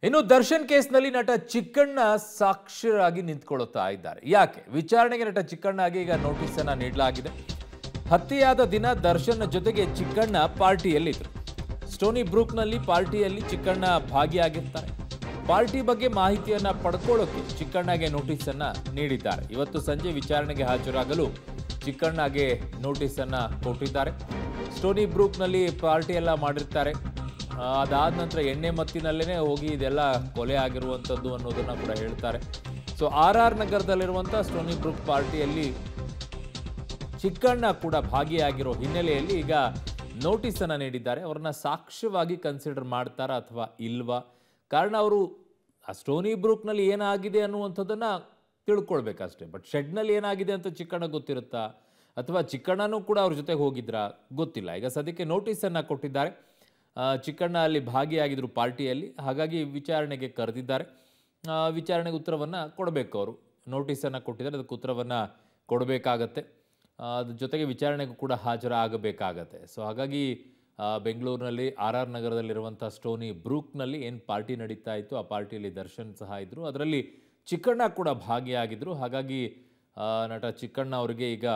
ಇನ್ನು ದರ್ಶನ್ ಕೇಸ್ನಲ್ಲಿ ನಟ ಚಿಕ್ಕಣ್ಣ ಸಾಕ್ಷಿಯಾಗಿ ನಿಂತ್ಕೊಳ್ಳುತ್ತಾ ಇದ್ದಾರೆ. ಯಾಕೆ ವಿಚಾರಣೆಗೆ ನಟ ಚಿಕ್ಕಣ್ಣಗೆ ಈಗ ನೋಟಿಸ್ ಅನ್ನು ನೀಡಲಾಗಿದೆ. ಹತ್ಯೆಯಾದ ದಿನ ದರ್ಶನ್ ಜೊತೆಗೆ ಚಿಕ್ಕಣ್ಣ ಪಾರ್ಟಿಯಲ್ಲಿದ್ದರು. ಸ್ಟೋನಿ ಬ್ರೂಕ್ನಲ್ಲಿ ಪಾರ್ಟಿಯಲ್ಲಿ ಚಿಕ್ಕಣ್ಣ ಭಾಗಿಯಾಗಿರ್ತಾರೆ. ಪಾರ್ಟಿ ಬಗ್ಗೆ ಮಾಹಿತಿಯನ್ನ ಪಡ್ಕೊಳ್ಳೋಕೆ ಚಿಕ್ಕಣ್ಣಗೆ ನೋಟಿಸ್ ಅನ್ನ ನೀಡಿದ್ದಾರೆ. ಇವತ್ತು ಸಂಜೆ ವಿಚಾರಣೆಗೆ ಹಾಜರಾಗಲು ಚಿಕ್ಕಣ್ಣಗೆ ನೋಟಿಸ್ ಅನ್ನ ಕೊಟ್ಟಿದ್ದಾರೆ. ಸ್ಟೋನಿ ಬ್ರೂಕ್ನಲ್ಲಿ ಪಾರ್ಟಿ ಎಲ್ಲ ಮಾಡಿರ್ತಾರೆ. ಅದಾದ ನಂತರ ಎಣ್ಣೆ ಮತ್ತಿನಲ್ಲೇ ಹೋಗಿ ಇದೆಲ್ಲ ಕೊಲೆ ಆಗಿರುವಂಥದ್ದು ಅನ್ನೋದನ್ನ ಕೂಡ ಹೇಳ್ತಾರೆ. ಸೊ RR ನಗರದಲ್ಲಿರುವಂಥ ಸ್ಟೋನಿ ಬ್ರೂಕ್ ಪಾರ್ಟಿಯಲ್ಲಿ ಚಿಕ್ಕಣ್ಣ ಕೂಡ ಭಾಗಿಯಾಗಿರೋ ಹಿನ್ನೆಲೆಯಲ್ಲಿ ಈಗ ನೋಟಿಸ್ ಅನ್ನ ನೀಡಿದ್ದಾರೆ. ಅವ್ರನ್ನ ಸಾಕ್ಷ್ಯವಾಗಿ ಕನ್ಸಿಡರ್ ಮಾಡ್ತಾರಾ ಅಥವಾ ಇಲ್ವಾ? ಕಾರಣ ಅವರು ಆ ಸ್ಟೋನಿ ಬ್ರೂಕ್ನಲ್ಲಿ ಏನಾಗಿದೆ ಅನ್ನುವಂಥದ್ದನ್ನ ತಿಳ್ಕೊಳ್ಬೇಕಷ್ಟೇ. ಬಟ್ ಶೆಡ್ನಲ್ಲಿ ಏನಾಗಿದೆ ಅಂತ ಚಿಕ್ಕಣ್ಣ ಗೊತ್ತಿರುತ್ತಾ ಅಥವಾ ಚಿಕ್ಕಣ್ಣನೂ ಕೂಡ ಅವ್ರ ಜೊತೆಗೆ ಹೋಗಿದ್ರಾ ಗೊತ್ತಿಲ್ಲ. ಈಗ ಸದ್ಯಕ್ಕೆ ನೋಟಿಸ್ ಅನ್ನ ಕೊಟ್ಟಿದ್ದಾರೆ. ಚಿಕ್ಕಣ್ಣ ಅಲ್ಲಿ ಭಾಗಿಯಾಗಿದ್ರು ಪಾರ್ಟಿಯಲ್ಲಿ, ಹಾಗಾಗಿ ವಿಚಾರಣೆಗೆ ಕರೆದಿದ್ದಾರೆ. ವಿಚಾರಣೆಗೆ ಉತ್ತರವನ್ನು ಕೊಡಬೇಕು. ಅವರು ನೋಟಿಸನ್ನು ಕೊಟ್ಟಿದ್ದಾರೆ, ಅದಕ್ಕೆ ಉತ್ತರವನ್ನು ಕೊಡಬೇಕಾಗತ್ತೆ. ಅದ್ರ ಜೊತೆಗೆ ವಿಚಾರಣೆಗೂ ಕೂಡ ಹಾಜರಾಗಬೇಕಾಗತ್ತೆ. ಸೊ ಹಾಗಾಗಿ ಬೆಂಗಳೂರಿನಲ್ಲಿ RR ನಗರದಲ್ಲಿರುವಂಥ ಸ್ಟೋನಿ ಬ್ರೂಕ್ನಲ್ಲಿ ಏನು ಪಾರ್ಟಿ ನಡೀತಾ ಇತ್ತು, ಆ ಪಾರ್ಟಿಯಲ್ಲಿ ದರ್ಶನ್ ಸಹ ಇದ್ದರು, ಅದರಲ್ಲಿ ಚಿಕ್ಕಣ್ಣ ಕೂಡ ಭಾಗಿಯಾಗಿದ್ದರು. ಹಾಗಾಗಿ ನಟ ಚಿಕ್ಕಣ್ಣ ಅವರಿಗೆ ಈಗ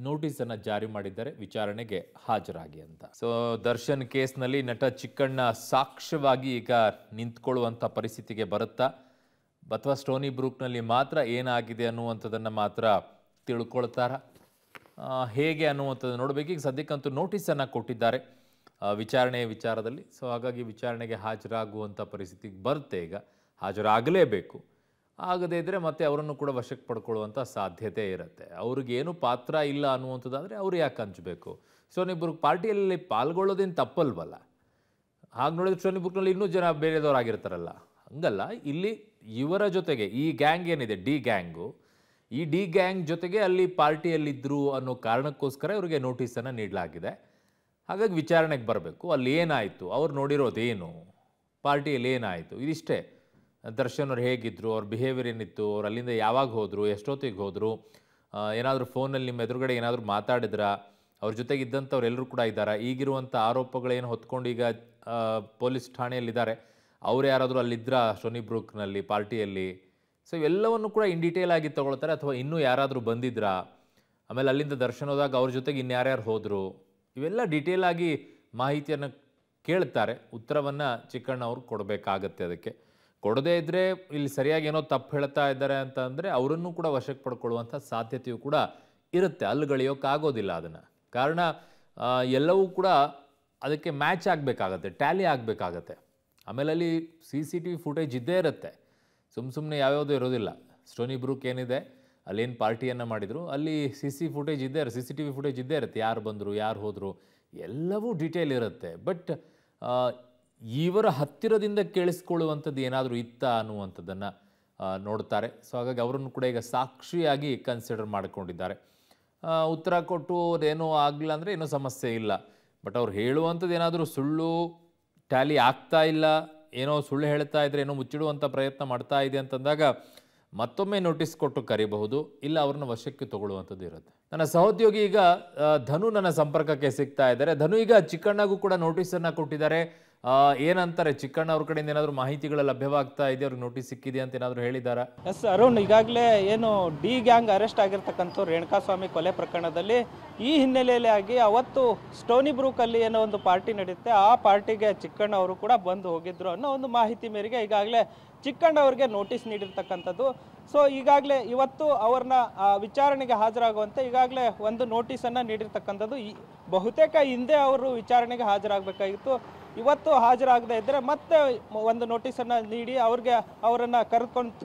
ನೋಟಿಸನ್ನು ಜಾರಿ ಮಾಡಿದ್ದಾರೆ, ವಿಚಾರಣೆಗೆ ಹಾಜರಾಗಿ ಅಂತ. ಸೊ ದರ್ಶನ್ ಕೇಸ್ನಲ್ಲಿ ನಟ ಚಿಕ್ಕಣ್ಣ ಸಾಕ್ಷ್ಯವಾಗಿ ಈಗ ನಿಂತ್ಕೊಳ್ಳುವಂಥ ಪರಿಸ್ಥಿತಿಗೆ ಬರುತ್ತಾ ಅಥವಾ ಸ್ಟೋನಿ ಬ್ರೂಕ್ನಲ್ಲಿ ಮಾತ್ರ ಏನಾಗಿದೆ ಅನ್ನುವಂಥದ್ದನ್ನು ಮಾತ್ರ ತಿಳ್ಕೊಳ್ತಾರ, ಹೇಗೆ ಅನ್ನುವಂಥದ್ದು ನೋಡಬೇಕು. ಈಗ ಸದ್ಯಕ್ಕಂತೂ ನೋಟಿಸನ್ನು ಕೊಟ್ಟಿದ್ದಾರೆ ವಿಚಾರಣೆಯ ವಿಚಾರದಲ್ಲಿ. ಸೊ ಹಾಗಾಗಿ ವಿಚಾರಣೆಗೆ ಹಾಜರಾಗುವಂಥ ಪರಿಸ್ಥಿತಿಗೆ ಬರುತ್ತೆ. ಈಗ ಹಾಜರಾಗಲೇಬೇಕು. ಆಗದೇ ಇದ್ದರೆ ಮತ್ತೆ ಅವರನ್ನು ಕೂಡ ವಶಕ್ಕೆ ಪಡ್ಕೊಳ್ಳುವಂಥ ಸಾಧ್ಯತೆ ಇರುತ್ತೆ. ಅವ್ರಿಗೇನು ಪಾತ್ರ ಇಲ್ಲ ಅನ್ನುವಂಥದ್ದಾದರೆ ಅವ್ರು ಯಾಕೆ ಹಂಚಬೇಕು? Stony Brook ಪಾರ್ಟಿಯಲ್ಲಿ ಪಾಲ್ಗೊಳ್ಳೋದೇನು ತಪ್ಪಲ್ವಲ್ಲ. ಹಾಗೆ ನೋಡಿದ್ರೆ ಸ್ಟೋನಿ ಬ್ರೂಕ್ನಲ್ಲಿ ಇನ್ನೂ ಜನ ಬೇರೆದವರಾಗಿರ್ತಾರಲ್ಲ, ಹಂಗಲ್ಲ. ಇಲ್ಲಿ ಇವರ ಜೊತೆಗೆ ಈ ಗ್ಯಾಂಗ್ ಏನಿದೆ, ಡಿ ಗ್ಯಾಂಗು, ಈ ಡಿ ಗ್ಯಾಂಗ್ ಜೊತೆಗೆ ಅಲ್ಲಿ ಪಾರ್ಟಿಯಲ್ಲಿದ್ದರು ಅನ್ನೋ ಕಾರಣಕ್ಕೋಸ್ಕರ ಇವರಿಗೆ ನೋಟಿಸನ್ನು ನೀಡಲಾಗಿದೆ. ಹಾಗಾಗಿ ವಿಚಾರಣೆಗೆ ಬರಬೇಕು. ಅಲ್ಲಿ ಏನಾಯಿತು, ಅವ್ರು ನೋಡಿರೋದೇನು, ಪಾರ್ಟಿಯಲ್ಲಿ ಏನಾಯಿತು, ಇದಿಷ್ಟೇ. ದರ್ಶನ್ ಅವ್ರು ಹೇಗಿದ್ದರು, ಅವ್ರ ಬಿಹೇವಿಯರ್ ಏನಿತ್ತು, ಅವ್ರು ಅಲ್ಲಿಂದ ಯಾವಾಗ ಹೋದರು, ಎಷ್ಟೊತ್ತಿಗೆ ಹೋದರು, ಏನಾದರೂ ಫೋನಲ್ಲಿ ನಿಮ್ಮ ಎದುರುಗಡೆ ಏನಾದರೂ ಮಾತಾಡಿದ್ರಾ, ಅವ್ರ ಜೊತೆಗೆ ಇದ್ದಂಥವ್ರು ಎಲ್ಲರೂ ಕೂಡ ಇದ್ದಾರೆ, ಈಗಿರುವಂಥ ಆರೋಪಗಳೇನು ಹೊತ್ಕೊಂಡು ಈಗ ಪೊಲೀಸ್ ಠಾಣೆಯಲ್ಲಿದ್ದಾರೆ, ಅವ್ರು ಯಾರಾದರೂ ಅಲ್ಲಿದ್ದರಾ ಸ್ಟೋನಿ ಬ್ರೂಕ್ನಲ್ಲಿ ಪಾರ್ಟಿಯಲ್ಲಿ? ಸೊ ಇವೆಲ್ಲವನ್ನು ಕೂಡ ಇನ್ ಡೀಟೇಲ್ ಆಗಿ ತೊಗೊಳ್ತಾರೆ. ಅಥವಾ ಇನ್ನೂ ಯಾರಾದರೂ ಬಂದಿದ್ರಾ, ಆಮೇಲೆ ಅಲ್ಲಿಂದ ದರ್ಶನ್ ಹೋದಾಗ ಅವ್ರ ಜೊತೆಗೆ ಇನ್ಯಾರ್ಯಾರು ಹೋದರು, ಇವೆಲ್ಲ ಡೀಟೇಲ್ ಆಗಿ ಮಾಹಿತಿಯನ್ನು ಕೇಳ್ತಾರೆ. ಉತ್ತರವನ್ನು ಚಿಕ್ಕಣ್ಣ ಅವರು ಕೊಡಬೇಕಾಗತ್ತೆ. ಅದಕ್ಕೆ ಕೊಡದೇ ಇದ್ದರೆ ಇಲ್ಲಿ ಸರಿಯಾಗಿ ಏನೋ ತಪ್ಪು ಹೇಳ್ತಾ ಇದ್ದಾರೆ ಅಂತ ಅಂದರೆ ಅವರನ್ನು ಕೂಡ ವಶಕ್ಕೆ ಪಡ್ಕೊಳ್ಳುವಂಥ ಸಾಧ್ಯತೆಯೂ ಕೂಡ ಇರುತ್ತೆ. ಅಲ್ಲುಗಳಿಯೋಕ್ಕಾಗೋದಿಲ್ಲ ಅದನ್ನು. ಕಾರಣ ಎಲ್ಲವೂ ಕೂಡ ಅದಕ್ಕೆ ಮ್ಯಾಚ್ ಆಗಬೇಕಾಗತ್ತೆ, ಟ್ಯಾಲಿ ಆಗಬೇಕಾಗತ್ತೆ. ಆಮೇಲೆ ಅಲ್ಲಿ CCTV ಫುಟೇಜ್ ಇದ್ದೇ ಇರುತ್ತೆ, ಸುಮ್ಮನೆ ಯಾವ್ಯಾವುದೂ ಇರೋದಿಲ್ಲ. ಸ್ಟೋನಿ ಬ್ರೂಕ್ ಏನಿದೆ, ಅಲ್ಲೇನು ಪಾರ್ಟಿಯನ್ನು ಮಾಡಿದರು, ಅಲ್ಲಿ CCTV ಫುಟೇಜ್ ಇದ್ದೇ ಇರುತ್ತೆ. ಯಾರು ಬಂದರು, ಯಾರು ಹೋದರು, ಎಲ್ಲವೂ ಡೀಟೇಲ್ ಇರುತ್ತೆ. ಬಟ್ ಇವರ ಹತ್ತಿರದಿಂದ ಕೇಳಿಸ್ಕೊಳ್ಳುವಂಥದ್ದು ಏನಾದರೂ ಇತ್ತಾ ಅನ್ನುವಂಥದ್ದನ್ನು ನೋಡ್ತಾರೆ. ಸೊ ಹಾಗಾಗಿ ಅವರನ್ನು ಕೂಡ ಈಗ ಸಾಕ್ಷಿಯಾಗಿ ಕನ್ಸಿಡರ್ ಮಾಡಿಕೊಂಡಿದ್ದಾರೆ. ಉತ್ತರ ಕೊಟ್ಟು ಅದೇನೋ ಆಗಲಿಲ್ಲ ಅಂದರೆ ಏನೂ ಸಮಸ್ಯೆ ಇಲ್ಲ. ಬಟ್ ಅವ್ರು ಹೇಳುವಂಥದ್ದು ಏನಾದರೂ ಸುಳ್ಳು ಟ್ಯಾಲಿ ಆಗ್ತಾ ಇಲ್ಲ, ಏನೋ ಸುಳ್ಳು ಹೇಳ್ತಾ ಇದ್ರೆ, ಏನೋ ಮುಚ್ಚಿಡುವಂಥ ಪ್ರಯತ್ನ ಮಾಡ್ತಾ ಇದೆ ಅಂತಂದಾಗ ಮತ್ತೊಮ್ಮೆ ನೋಟಿಸ್ ಕೊಟ್ಟು ಕರಿಬಹುದು, ಇಲ್ಲ ಅವ್ರನ್ನ ವಶಕ್ಕೆ ತಗೊಳ್ಳುವಂಥದ್ದು ಇರುತ್ತೆ. ನನ್ನ ಸಹೋದ್ಯೋಗಿ ಈಗ ಧನು ನನ್ನ ಸಂಪರ್ಕಕ್ಕೆ ಸಿಗ್ತಾ ಇದ್ದಾರೆ. ಧನು, ಈಗ ಚಿಕ್ಕಣ್ಣಗೂ ಕೂಡ ನೋಟಿಸನ್ನು ಕೊಟ್ಟಿದ್ದಾರೆ. ಏನಂತಾರೆ ಚಿಕ್ಕಣ್ಣ ಅವ್ರ ಕಡೆಯಿಂದ? ಏನಾದರೂ ಮಾಹಿತಿಗಳು ಲಭ್ಯವಾಗ್ತಾ ಇದೆ, ಅವ್ರಿಗೆ ನೋಟಿಸ್ ಸಿಕ್ಕಿದೆ ಅಂತ ಏನಾದರೂ ಹೇಳಿದಾರಾ? ಎಸ್ ಅರುಣ್, ಈಗಾಗಲೇ ಏನು ಡಿ ಗ್ಯಾಂಗ್ ಅರೆಸ್ಟ್ ಆಗಿರ್ತಕ್ಕಂಥ ರೇಣುಕಾಸ್ವಾಮಿ ಕೊಲೆ ಪ್ರಕರಣದಲ್ಲಿ ಈ ಹಿನ್ನೆಲೆಯಲ್ಲಿ ಆಗಿ ಅವತ್ತು ಸ್ಟೋನಿ ಬ್ರೂಕಲ್ಲಿ ಏನೋ ಒಂದು ಪಾರ್ಟಿ ನಡೆಯುತ್ತೆ, ಆ ಪಾರ್ಟಿಗೆ ಚಿಕ್ಕಣ್ಣ ಅವರು ಕೂಡ ಬಂದು ಹೋಗಿದ್ರು ಅನ್ನೋ ಒಂದು ಮಾಹಿತಿ ಮೇರೆಗೆ ಈಗಾಗಲೇ ಚಿಕ್ಕಣ್ಣ ಅವರಿಗೆ ನೋಟಿಸ್ ನೀಡಿರ್ತಕ್ಕಂಥದ್ದು. ಸೊ ಈಗಾಗಲೇ ಇವತ್ತು ಅವ್ರನ್ನ ವಿಚಾರಣೆಗೆ ಹಾಜರಾಗುವಂತೆ ಈಗಾಗಲೇ ಒಂದು ನೋಟಿಸನ್ನು ನೀಡಿರ್ತಕ್ಕಂಥದ್ದು. ಬಹುತೇಕ ಹಿಂದೆ ಅವರು ವಿಚಾರಣೆಗೆ ಹಾಜರಾಗಬೇಕಾಗಿತ್ತು. ಇವತ್ತು ಹಾಜರಾಗದೇ ಇದ್ದರೆ ಮತ್ತೆ ಒಂದು ನೋಟಿಸನ್ನು ನೀಡಿ ಅವರನ್ನು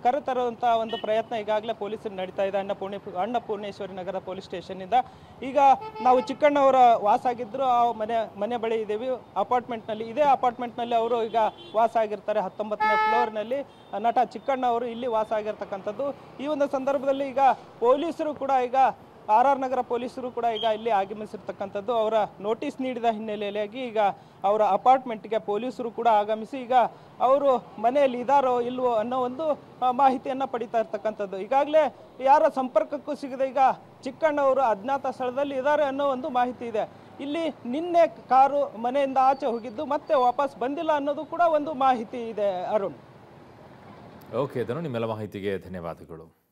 ಕರೆತರುವಂಥ ಒಂದು ಪ್ರಯತ್ನ ಈಗಾಗಲೇ ಪೊಲೀಸರು ನಡೀತಾ ಇದೆ ಅನ್ನಪೂರ್ಣೇಶ್ವರಿ ನಗರ ಪೊಲೀಸ್ ಸ್ಟೇಷನ್ನಿಂದ. ಈಗ ನಾವು ಚಿಕ್ಕಣ್ಣವರ ವಾಸ ಆಗಿದ್ದರು ಆ ಮನೆ ಬಳಿ ಇದ್ದೀವಿ, ಅಪಾರ್ಟ್ಮೆಂಟ್ನಲ್ಲಿ. ಇದೇ ಅಪಾರ್ಟ್ಮೆಂಟ್ನಲ್ಲಿ ಅವರು ಈಗ ವಾಸ ಆಗಿರ್ತಾರೆ. 19ನೇ ಫ್ಲೋರ್ನಲ್ಲಿ ನಟ ಚಿಕ್ಕಣ್ಣ ಅವರು ಇಲ್ಲಿ ವಾಸ ಆಗಿರ್ತಕ್ಕಂಥದ್ದು. ಈ ಒಂದು ಸಂದರ್ಭದಲ್ಲಿ ಈಗ ಪೊಲೀಸರು ಕೂಡ ಈಗ RR ನಗರ ಪೊಲೀಸರು ಕೂಡ ಈಗ ಇಲ್ಲಿ ಆಗಮಿಸಿರ್ತಕ್ಕಂಥದ್ದು. ಅವರ ನೋಟಿಸ್ ನೀಡಿದ ಹಿನ್ನೆಲೆಯಲ್ಲಿ ಈಗ ಅವರ ಅಪಾರ್ಟ್ಮೆಂಟ್ಗೆ ಪೊಲೀಸರು ಕೂಡ ಆಗಮಿಸಿ ಈಗ ಅವರು ಮನೆಯಲ್ಲಿ ಇದ್ದಾರೋ ಇಲ್ವೋ ಅನ್ನೋ ಒಂದು ಮಾಹಿತಿಯನ್ನು ಪಡಿತಾ ಇರ್ತಕ್ಕಂಥದ್ದು. ಈಗಾಗಲೇ ಯಾರ ಸಂಪರ್ಕಕ್ಕೂ ಸಿಗದೆ ಈಗ ಚಿಕ್ಕಣ್ಣವರು ಅಜ್ಞಾತ ಸ್ಥಳದಲ್ಲಿ ಇದ್ದಾರೆ ಅನ್ನೋ ಒಂದು ಮಾಹಿತಿ ಇದೆ. ಇಲ್ಲಿ ನಿನ್ನೆ ಕಾರು ಮನೆಯಿಂದ ಆಚೆ ಹೋಗಿದ್ದು ಮತ್ತೆ ವಾಪಸ್ ಬಂದಿಲ್ಲ ಅನ್ನೋದು ಕೂಡ ಒಂದು ಮಾಹಿತಿ ಇದೆ ಅರುಣ್. ಓಕೆ ಧನು, ನಿಮ್ಮೆಲ್ಲ ಮಾಹಿತಿಗೆ ಧನ್ಯವಾದಗಳು.